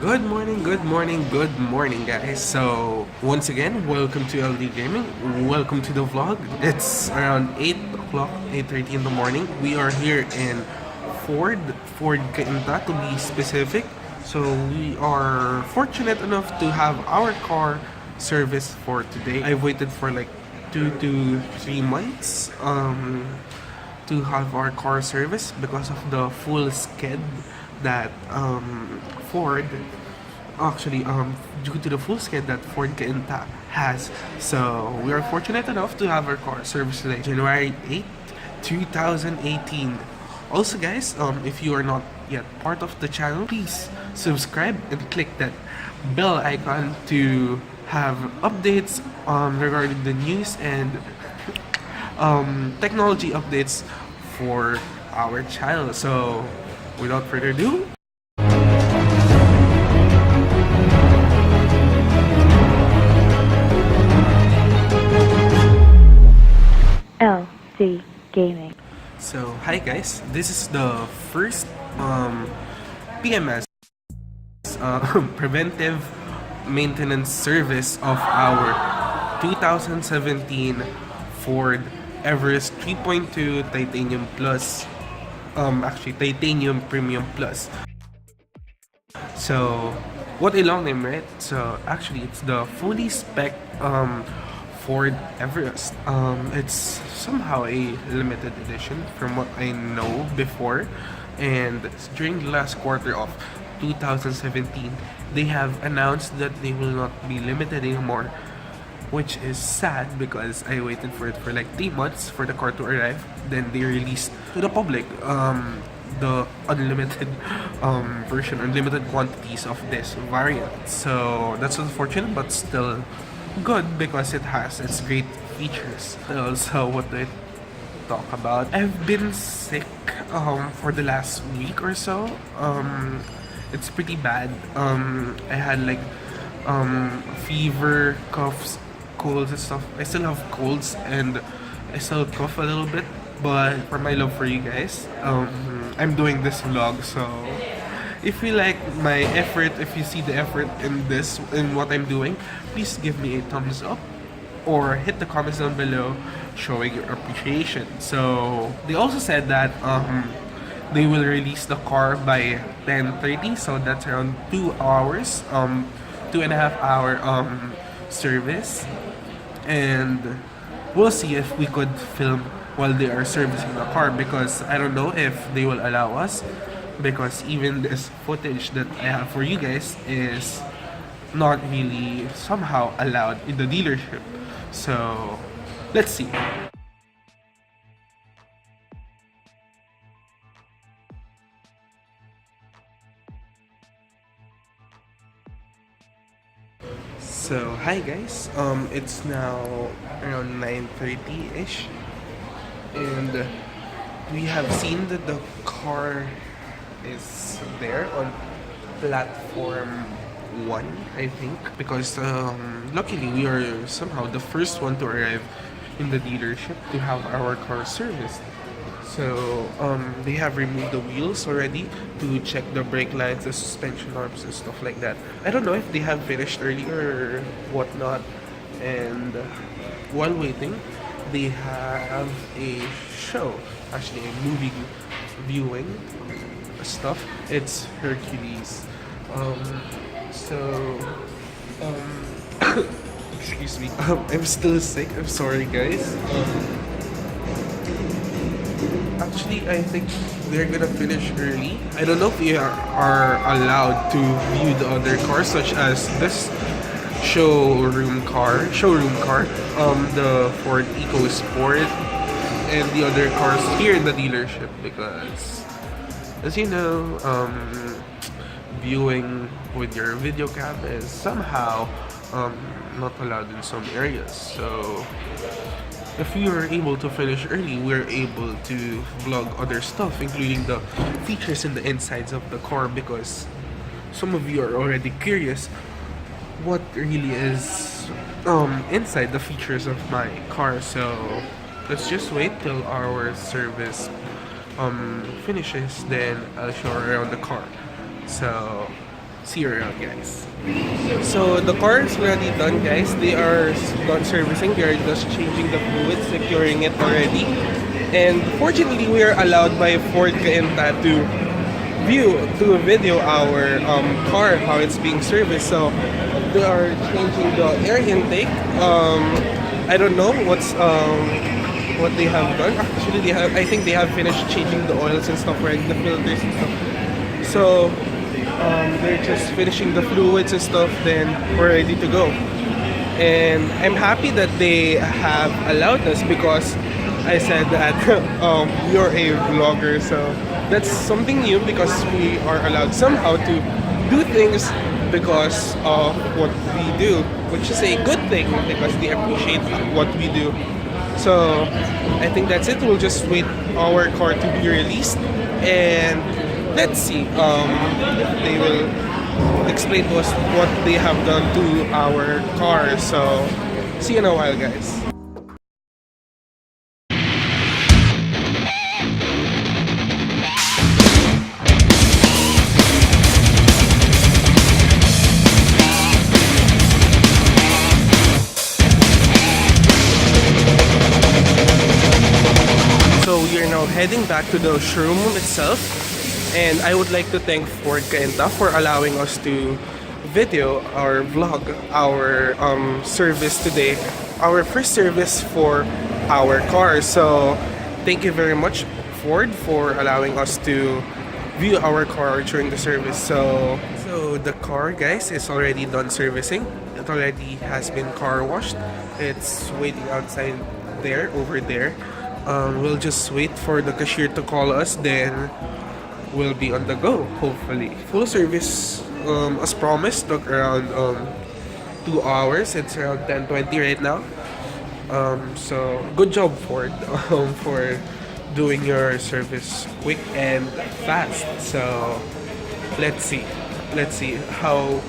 Good morning, good morning, guys. So, once again, welcome to LDGaming. Welcome to the vlog. It's around 8 o'clock, 8:30 in the morning. We are here in Ford Cainta to be specific. So, we are fortunate enough to have our car serviced for today. I've waited for like 2 to 3 months to have our car serviced because of the full sked that Ford actually due to the full sked that Ford Cainta has. So we are fortunate enough to have our car serviced today, January 8th, 2018. Also guys, if you are not yet part of the channel, please subscribe and click that bell icon to have updates regarding the news and technology updates for our channel. So without further ado, LDGaming. so hi guys, this is the first PMS preventive maintenance service of our 2017 Ford Everest 3.2 Titanium Plus, actually Titanium Premium Plus. So, what a long name, right? So, actually, it's the fully spec Ford Everest. It's somehow a limited edition from what I know before. And during the last quarter of 2017, they have announced that they will not be limited anymore, which is sad because I waited for it for like 3 months for the car to arrive. Then they released to the public the unlimited version, unlimited quantities of this variant. So that's unfortunate, but still good because it has its great features. Also, what do I talk about? I've been sick for the last week or so. It's pretty bad. I had like fever, coughs, colds and stuff. I still have colds and I still cough a little bit. But for my love for you guys, I'm doing this vlog. So if you like my effort, if you see the effort in this, in what I'm doing, please give me a thumbs up or hit the comments down below showing your appreciation. So they also said that they will release the car by 10:30, so that's around 2 hours, 2.5 hour service, and we'll see if we could film while they are servicing the car because I don't know if they will allow us because even this footage that I have for you guys is not really somehow allowed in the dealership. So let's see. So hi guys, it's now around 9:30ish, and we have seen that the car is there on platform 1, I think, because luckily we are somehow the first one to arrive in the dealership to have our car serviced. So they have removed the wheels already to check the brake lines, the suspension arms, and stuff like that. I don't know if they have finished earlier or whatnot. And while waiting, they have a show, actually a movie viewing stuff. It's Hercules. So, excuse me. I'm still sick. I'm sorry, guys. Actually, I think they're gonna finish early. I don't know if we are allowed to view the other cars, such as this showroom car, the Ford EcoSport, and the other cars here in the dealership because, as you know, viewing with your video cam is somehow not allowed in some areas. So if we were able to finish early, we're able to vlog other stuff, including the features and the insides of the car, because some of you are already curious what really is inside the features of my car. So let's just wait till our service finishes, then I'll show around the car. So See you around, guys. So the car is already done, guys. They are done servicing. They are just changing the fluid, securing it already. And fortunately, we are allowed by Ford Cainta to video our car, how it's being serviced. So they are changing the air intake. I don't know what they have done. Actually, I think they have finished changing the oils and stuff, right? The filters and stuff. So they're just finishing the fluids and stuff. Then we're ready to go. And I'm happy that they have allowed us because I said that you're a vlogger, so that's something new because we are allowed somehow to do things because of what we do, which is a good thing because they appreciate what we do. So I think that's it. We'll just wait our car to be released and let's see if they will explain to us what they have done to our car. So see you in a while, guys. So we are now heading back to the showroom itself, and I would like to thank Ford Cainta for allowing us to video or vlog our service today, our first service for our car. So thank you very much, Ford, for allowing us to view our car during the service. So the car, guys, is already done servicing. It already has been car washed. It's waiting outside there, over there. We'll just wait for the cashier to call us, then we'll be on the go, hopefully. Full service, as promised, took around 2 hours. It's around 10:20 right now. So good job, Ford, for doing your service quick and fast. So let's see how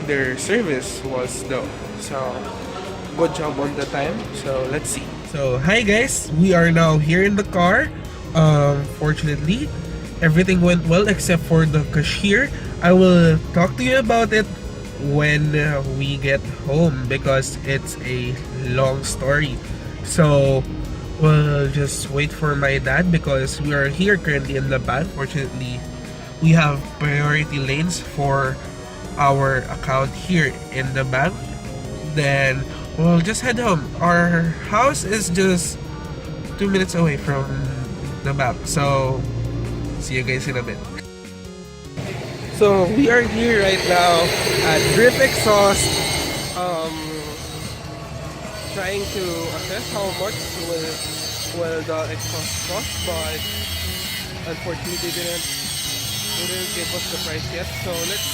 their service was though. So good job on the time. So let's see. So hi guys, we are now here in the car. Fortunately, everything went well except for the cashier. I will talk to you about it when we get home because it's a long story. So we'll just wait for my dad because we are here currently in the van. Fortunately, we have priority lanes for our account here in the bank. Then we'll just head home. Our house is just 2 minutes away from the bank. So see you guys in a bit. So we are here right now at Xaust, trying to assess how much will the exhaust cost, but unfortunately they didn't give us the price yet. So let's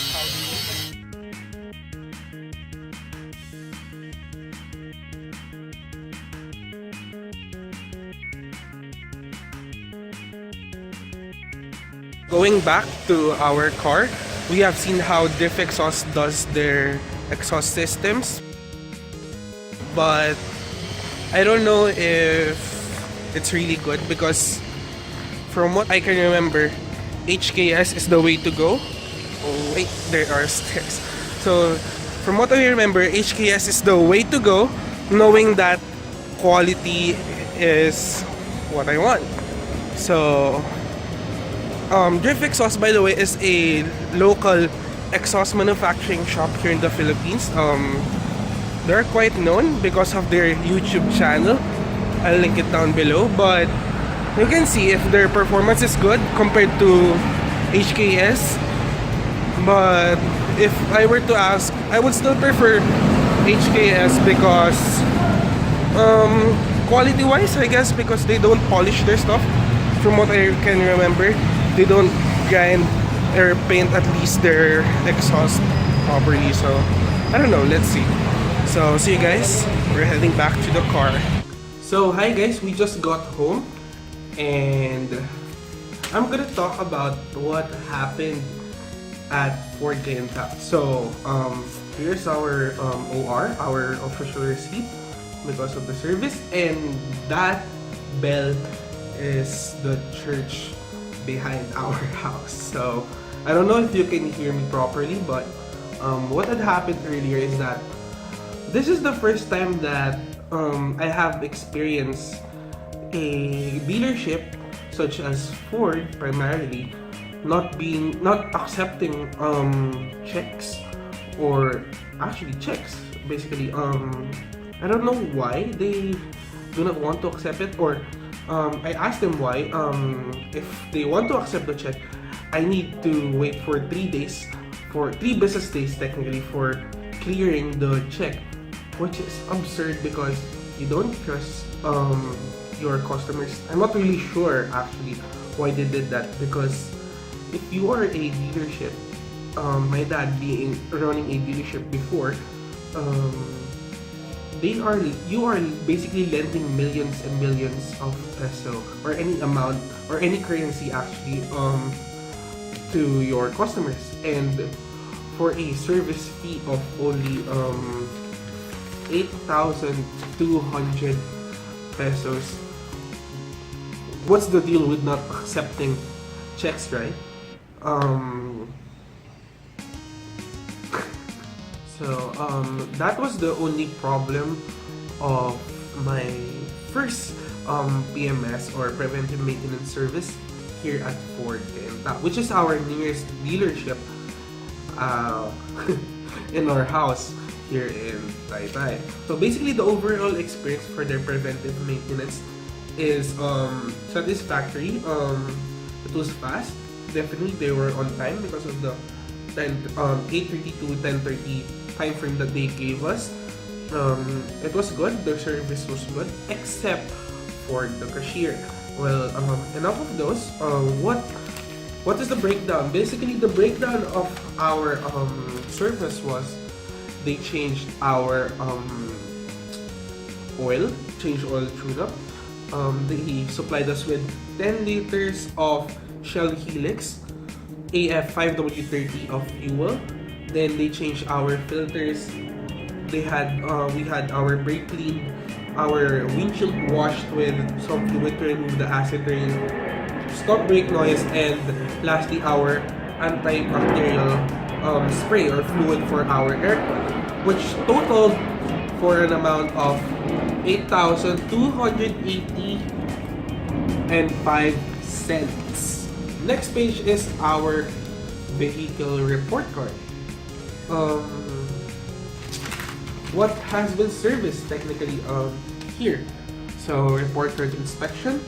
how do you Going back to our car, we have seen how Xaust does their exhaust systems, but I don't know if it's really good because from what I can remember, HKS is the way to go. Oh wait, there are stairs. So from what I remember, HKS is the way to go, knowing that quality is what I want. So Xaust, by the way, is a local exhaust manufacturing shop here in the Philippines. They're quite known because of their YouTube channel. I'll link it down below. But you can see if their performance is good compared to HKS. But if I were to ask, I would still prefer HKS because quality-wise, I guess, because they don't polish their stuff. From what I can remember, they don't grind or paint at least their exhaust properly. So I don't know, let's see. So see you guys, we're heading back to the car. So hi guys, we just got home and I'm gonna talk about what happened at Ford Cainta. So here's our OR, our official receipt because of the service, and that bell is the church behind our house. So I don't know if you can hear me properly, but what had happened earlier is that this is the first time that I have experienced a dealership such as Ford primarily not accepting checks, or actually checks basically. I don't know why they do not want to accept it, or I asked them why. If they want to accept the check, I need to wait for 3 days, for 3 business days technically, for clearing the check, which is absurd because you don't trust your customers. I'm not really sure actually why they did that, because if you are a dealership, my dad being running a dealership before, you are basically lending millions and millions of peso, or any amount or any currency actually, to your customers, and for a service fee of only 8,200 pesos. What's the deal with not accepting checks, right? That was the only problem of my first PMS, or preventive maintenance service, here at Ford Cainta, which is our nearest dealership in our house here in Taytay. So basically, the overall experience for their preventive maintenance is satisfactory. It was fast. Definitely, they were on time because of the 8:30 to 10:30 time frame that they gave us. It was good. The service was good, except for the cashier. Well, enough of those. What is the breakdown? Basically, the breakdown of our service was they changed our oil tune-up. They supplied us with 10 liters of Shell Helix AF5W30 of fuel. Then they changed our filters. We had our brake cleaned, our windshield washed with some fluid to remove the acid rain, stop brake noise, and lastly our antibacterial spray or fluid for our aircon, which totaled for an amount of 8,280 and 5 cents. Next page is our vehicle report card. What has been serviced technically here? So report card inspection,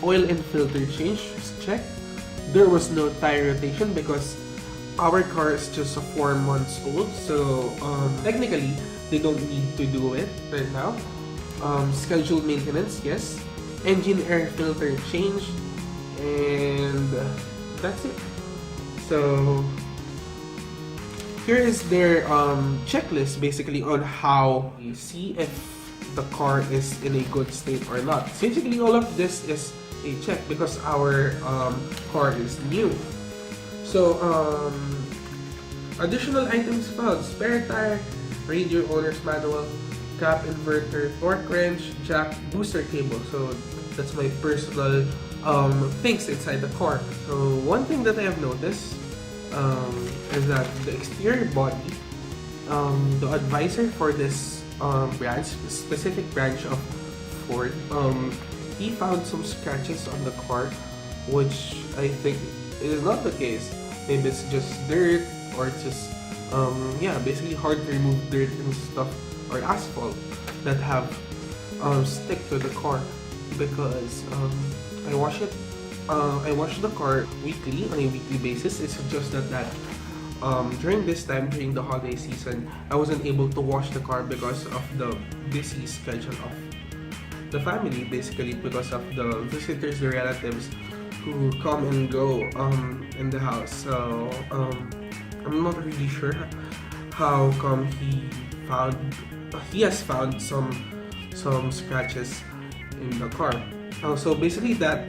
oil and filter change check. There was no tire rotation because our car is just 4 months old, so technically they don't need to do it right now. Scheduled maintenance, yes. Engine air filter change, and that's it. So here is their checklist basically on how you see if the car is in a good state or not. So basically all of this is a check because our car is new. So additional items found: spare tire, radio owner's manual, cap inverter, torque wrench, jack, booster cable. So that's my personal things inside the car. So one thing that I have noticed is that the exterior body, the advisor for this specific branch of Ford, he found some scratches on the car, which I think is not the case. Maybe it's just dirt, or it's just basically hard to remove dirt and stuff, or asphalt that have stick to the car, because I wash the car weekly, on a weekly basis. It's just that during this time, during the holiday season, I wasn't able to wash the car because of the busy schedule of the family, basically because of the visitors, the relatives who come and go in the house. So I'm not really sure how come he has found some scratches in the car. So basically that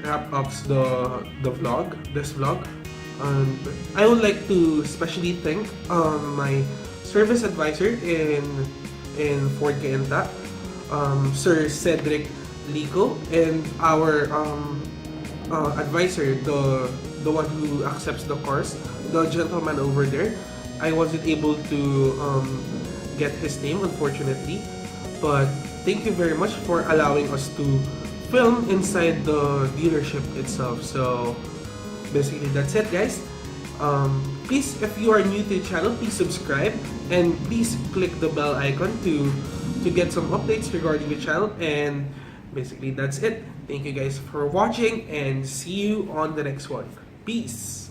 wrap up this vlog. I would like to especially thank my service advisor in Ford Cainta, Sir Cedric Lico, and our advisor, the one who accepts the course, the gentleman over there. I wasn't able to get his name, unfortunately, but thank you very much for allowing us to film inside the dealership itself. So basically, that's it, guys. Please, if you are new to the channel, please subscribe and please click the bell icon to get some updates regarding the channel. And basically, that's it. Thank you guys for watching and see you on the next one. Peace.